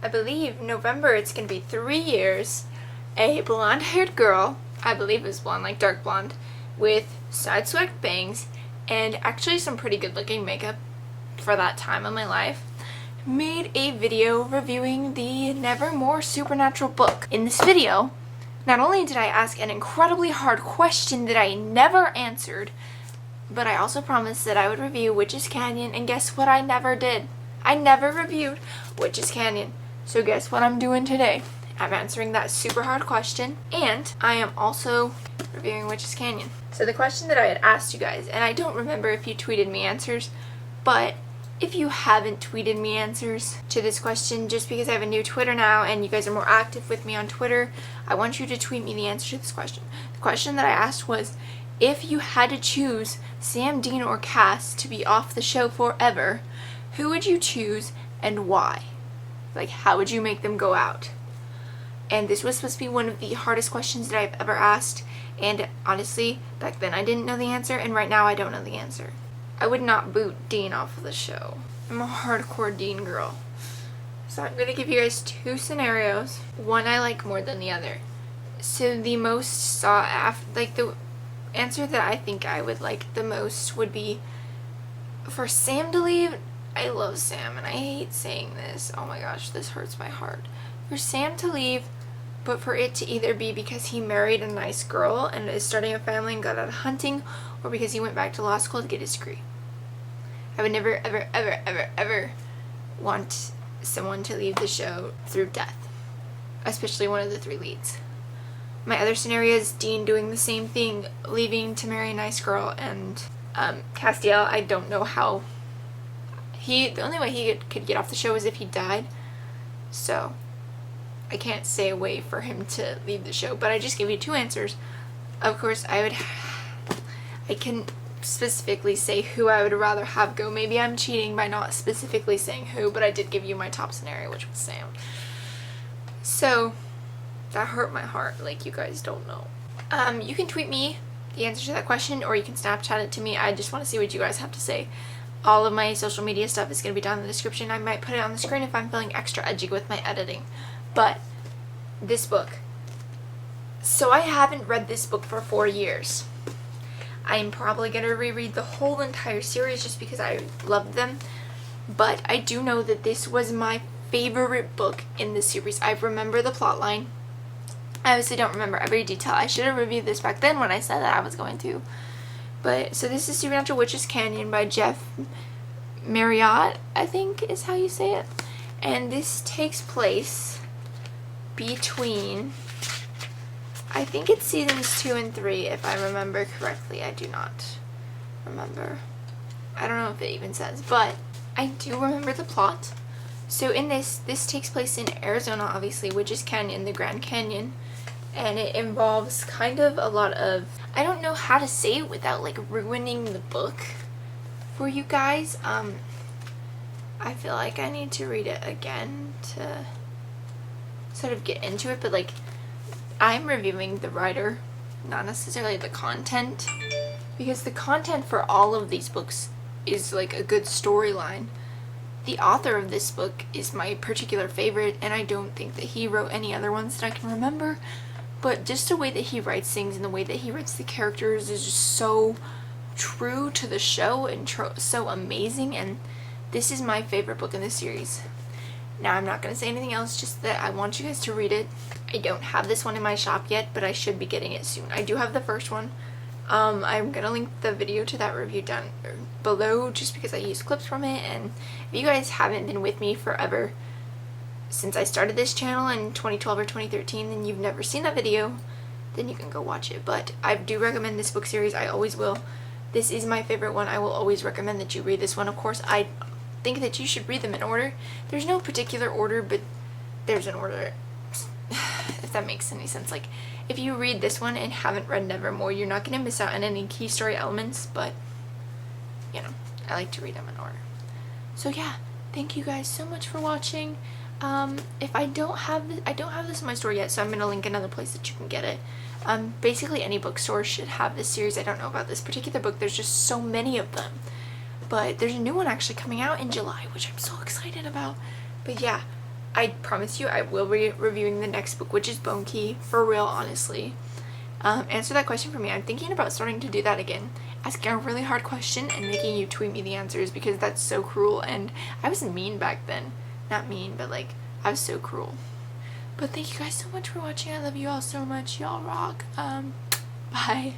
I believe November it's going to be 3 years, a blonde-haired girl, I believe it was blonde, like dark blonde, with side-swept bangs and actually some pretty good-looking makeup for that time of my life, made a video reviewing the Nevermore Supernatural book. In this video, not only did I ask an incredibly hard question that I never answered, but I also promised that I would review Witch's Canyon, and guess what I never did? I never reviewed Witch's Canyon. So guess what I'm doing today? I'm answering that super hard question, and I am also reviewing Witch's Canyon. So the question that I had asked you guys, and I don't remember if you tweeted me answers, but if you haven't tweeted me answers to this question, just because I have a new Twitter now and you guys are more active with me on Twitter, I want you to tweet me the answer to this question. The question that I asked was, if you had to choose Sam, Dean, or Cass to be off the show forever, who would you choose and why? Like, how would you make them go out? And this was supposed to be one of the hardest questions that I've ever asked, and honestly, back then I didn't know the answer, and right now I don't know the answer. I would not boot Dean off of the show. I'm a hardcore Dean girl. So I'm going to give you guys two scenarios. One I like more than the other. So the most sought after, like the answer that I think I would like the most would be for Sam to leave. I love Sam and I hate saying this. Oh my gosh, this hurts my heart. For Sam to leave, but for it to either be because he married a nice girl and is starting a family and got out of hunting, or because he went back to law school to get his degree. I would never, ever, ever, ever, ever want someone to leave the show through death, especially one of the three leads. My other scenario is Dean doing the same thing, leaving to marry a nice girl, and Castiel, I don't know how the only way he could get off the show is if he died, so I can't say a way for him to leave the show, but I just gave you two answers. Of course, I can specifically say who I would rather have go. Maybe I'm cheating by not specifically saying who, but I did give you my top scenario, which was Sam. So that hurt my heart, like you guys don't know. You can tweet me the answer to that question, or you can Snapchat it to me. I just want to see what you guys have to say. All of my social media stuff is going to be down in the description. I might put it on the screen if I'm feeling extra edgy with my editing. But this book. So I haven't read this book for 4 years. I'm probably going to reread the whole entire series just because I loved them. But I do know that this was my favorite book in the series. I remember the plot line. I obviously don't remember every detail. I should have reviewed this back then when I said that I was going to. But, so this is Supernatural Witch's Canyon by Jeff Marriott, I think is how you say it. And this takes place between, I think it's seasons 2 and 3, if I remember correctly. I do not remember. I don't know if it even says, but I do remember the plot. So in this takes place in Arizona, obviously, Witch's Canyon, the Grand Canyon. And it involves kind of a lot of, I don't know how to say it without like ruining the book for you guys. I feel like I need to read it again to sort of get into it, but like I'm reviewing the writer, not necessarily the content, because the content for all of these books is like a good storyline. The author of this book is my particular favorite, and I don't think that he wrote any other ones that I can remember. But just the way that he writes things and the way that he writes the characters is just so true to the show and so amazing. And this is my favorite book in the series. Now, I'm not going to say anything else, just that I want you guys to read it. I don't have this one in my shop yet, but I should be getting it soon. I do have the first one. I'm going to link the video to that review down below just because I used clips from it. And if you guys haven't been with me forever, since I started this channel in 2012 or 2013, and you've never seen that video, then you can go watch it. But I do recommend this book series. I always will. This is my favorite one. I will always recommend that you read this one. Of course, I think that you should read them in order. There's no particular order, but there's an order, if that makes any sense. Like, if you read this one and haven't read Nevermore, you're not going to miss out on any key story elements, but, you know, I like to read them in order. So yeah, thank you guys so much for watching. If I don't have this in my store yet, so I'm going to link another place that you can get it. Basically any bookstore should have this series. I don't know about this particular book. There's just so many of them. But there's a new one actually coming out in July, which I'm so excited about. But yeah, I promise you I will be reviewing the next book, which is Bone Key, for real, honestly. Answer that question for me. I'm thinking about starting to do that again. Asking a really hard question and making you tweet me the answers, because that's so cruel, and I was mean back then. Not mean, but like, I was so cruel. But thank you guys so much for watching. I love you all so much. Y'all rock. Bye.